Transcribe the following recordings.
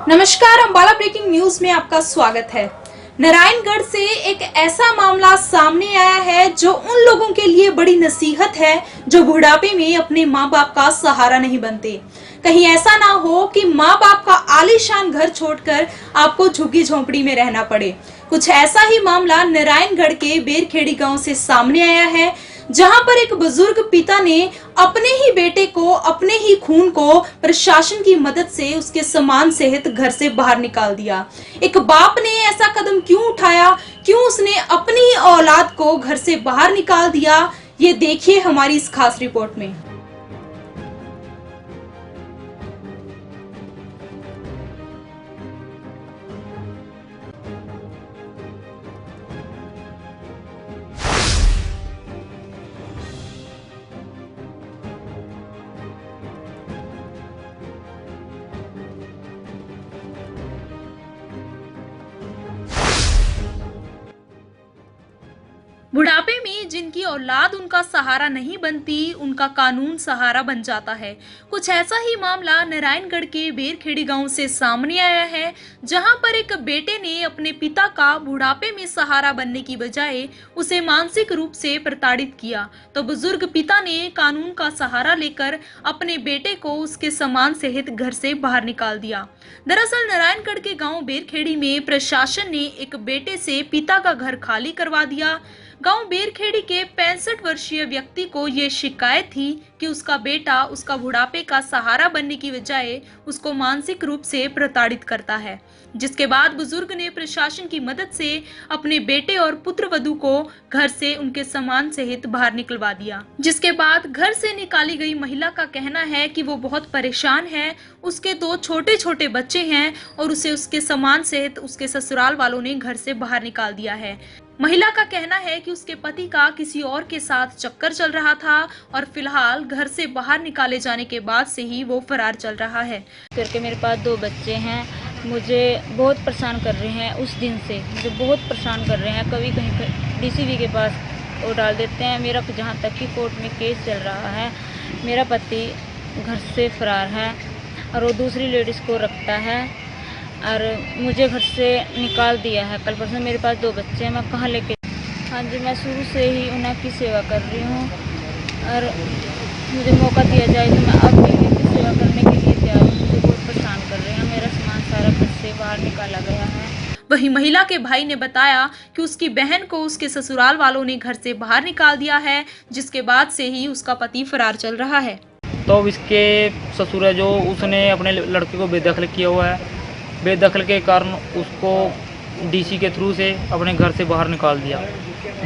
नमस्कार, Ambala breaking news में आपका स्वागत है। नारायणगढ़ से एक ऐसा मामला सामने आया है जो उन लोगों के लिए बड़ी नसीहत है जो बुढ़ापे में अपने माँ बाप का सहारा नहीं बनते। कहीं ऐसा ना हो कि माँ बाप का आलीशान घर छोड़कर आपको झुग्गी झोंपड़ी में रहना पड़े। कुछ ऐसा ही मामला नारायणगढ़ के बेरखेड़ी गांव से सामने आया है, जहां पर एक बुजुर्ग पिता ने अपने ही बेटे को, अपने ही खून को प्रशासन की मदद से उसके सम्मान सहित घर से बाहर निकाल दिया। एक बाप ने ऐसा कदम क्यों उठाया, क्यों उसने अपनी ही औलाद को घर से बाहर निकाल दिया, ये देखिए हमारी इस खास रिपोर्ट में। बुढ़ापे में जिनकी औलाद उनका सहारा नहीं बनती, उनका कानून सहारा बन जाता है। कुछ ऐसा ही मामला नारायणगढ़ के बेरखेड़ी गांव से सामने आया है, जहां पर एक बेटे ने अपने पिता का बुढ़ापे में सहारा बनने की बजाय उसे मानसिक रूप से प्रताड़ित किया, तो बुजुर्ग पिता ने कानून का सहारा लेकर अपने बेटे को उसके सम्मान सहित घर से बाहर निकाल दिया। दरअसल नारायणगढ़ के गाँव बेरखेड़ी में प्रशासन ने एक बेटे से पिता का घर खाली करवा दिया। गांव बेरखेड़ी के 65 वर्षीय व्यक्ति को ये शिकायत थी कि उसका बेटा उसका बुढ़ापे का सहारा बनने की बजाय उसको मानसिक रूप से प्रताड़ित करता है, जिसके बाद बुजुर्ग ने प्रशासन की मदद से अपने बेटे और पुत्रवधू को घर से उनके सम्मान सहित बाहर निकलवा दिया। जिसके बाद घर से निकाली गई महिला का कहना है कि वो बहुत परेशान है, उसके 2 छोटे छोटे बच्चे हैं और उसे उसके सम्मान सहित उसके ससुराल वालों ने घर से बाहर निकाल दिया है। महिला का कहना है कि उसके पति का किसी और के साथ चक्कर चल रहा था और फिलहाल घर से बाहर निकाले जाने के बाद से ही वो फरार चल रहा है। करके मेरे पास 2 बच्चे हैं, मुझे बहुत परेशान कर रहे हैं। उस दिन से मुझे बहुत परेशान कर रहे हैं। कभी कहीं डीसीपी के पास वो डाल देते हैं। मेरा जहाँ तक कि कोर्ट में केस चल रहा है, मेरा पति घर से फरार है और वो दूसरी लेडीज़ को रखता है और मुझे घर से निकाल दिया है। कल परसों मेरे पास 2 बच्चे हैं, मैं कहाँ लेके। हाँ जी, मैं शुरू से ही उनकी सेवा कर रही हूँ और मुझे मौका दिया जाए तो मैं अब भी इनकी सेवा करने के लिए तैयार हूँ। मुझे बहुत परेशान कर रहे हैं। मेरा सामान सारा घर से बाहर निकाला गया है। वहीं महिला के भाई ने बताया कि उसकी बहन को उसके ससुराल वालों ने घर से बाहर निकाल दिया है, जिसके बाद से ही उसका पति फरार चल रहा है। तो इसके ससुर है जो उसने अपने लड़के को बेदखल किया हुआ है। बेदखल के कारण उसको डीसी के थ्रू से अपने घर से बाहर निकाल दिया।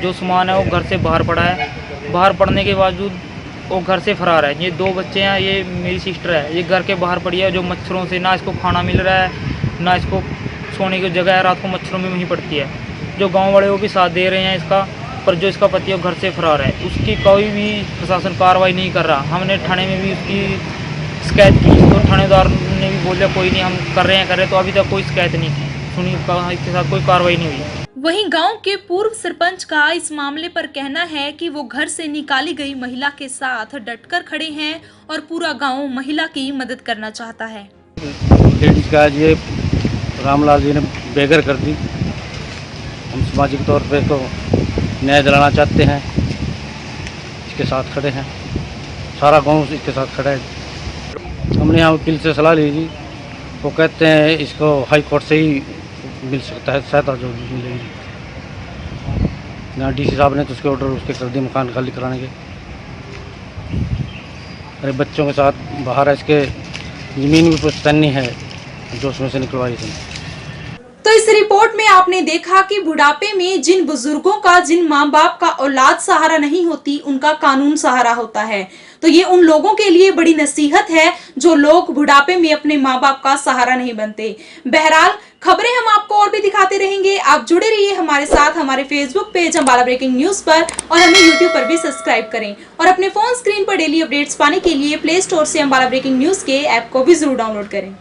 जो सामान है वो घर से बाहर पड़ा है। बाहर पड़ने के बावजूद वो घर से फरार है। ये 2 बच्चे हैं, ये मेरी सिस्टर है, ये घर के बाहर पड़ी है। जो मच्छरों से, ना इसको खाना मिल रहा है ना इसको सोने की जगह है, रात को मच्छरों में वहीं पड़ती है। जो गांव वाले वो भी साथ दे रहे हैं इसका, पर जो इसका पति है वो घर से फरार है। उसकी कोई भी प्रशासन कार्रवाई नहीं कर रहा। हमने थाने में भी उसकी शिकायत की तो थानेदार ने भी बोला कोई नहीं, हम कर रहे हैं तो अभी तक कोई शिकायत नहीं की सुनी, इसके साथ कोई कार्रवाई नहीं हुई। वहीं गांव के पूर्व सरपंच का इस मामले पर कहना है कि वो घर से निकाली गई महिला के साथ डटकर खड़े हैं और पूरा गांव महिला की मदद करना चाहता है। लेडीज का ये रामलाल जी ने बेघर कर दी। हम सामाजिक तौर पे तो न्याय दिलाना चाहते हैं, इसके साथ खड़े हैं। सारा गांव इसके साथ खड़ा है। हमने यहाँ वकील से सलाह ली थी, वो कहते हैं इसको हाई कोर्ट से ही मिल सकता है सहायता जो मिलेगी। यहाँ डीसी साहब ने तो उसके ऑर्डर उसके कर दिए मकान खाली कराने के। अरे बच्चों के साथ बाहर है, इसके ज़मीन भी पुश्तैनी है जो उसमें से निकलवाई थी। तो इस रिपोर्ट में आपने देखा कि बुढ़ापे में जिन बुजुर्गों का, जिन माँ बाप का औलाद सहारा नहीं होती, उनका कानून सहारा होता है। तो ये उन लोगों के लिए बड़ी नसीहत है जो लोग बुढ़ापे में अपने माँ बाप का सहारा नहीं बनते। बहरहाल खबरें हम आपको और भी दिखाते रहेंगे। आप जुड़े रहिए हमारे साथ हमारे Facebook page Ambala breaking news पर और हमें यूट्यूब पर भी सब्सक्राइब करें। और अपने फोन स्क्रीन पर डेली अपडेट्स पाने के लिए प्ले स्टोर से अंबाला ब्रेकिंग न्यूज के ऐप को भी जरूर डाउनलोड करें।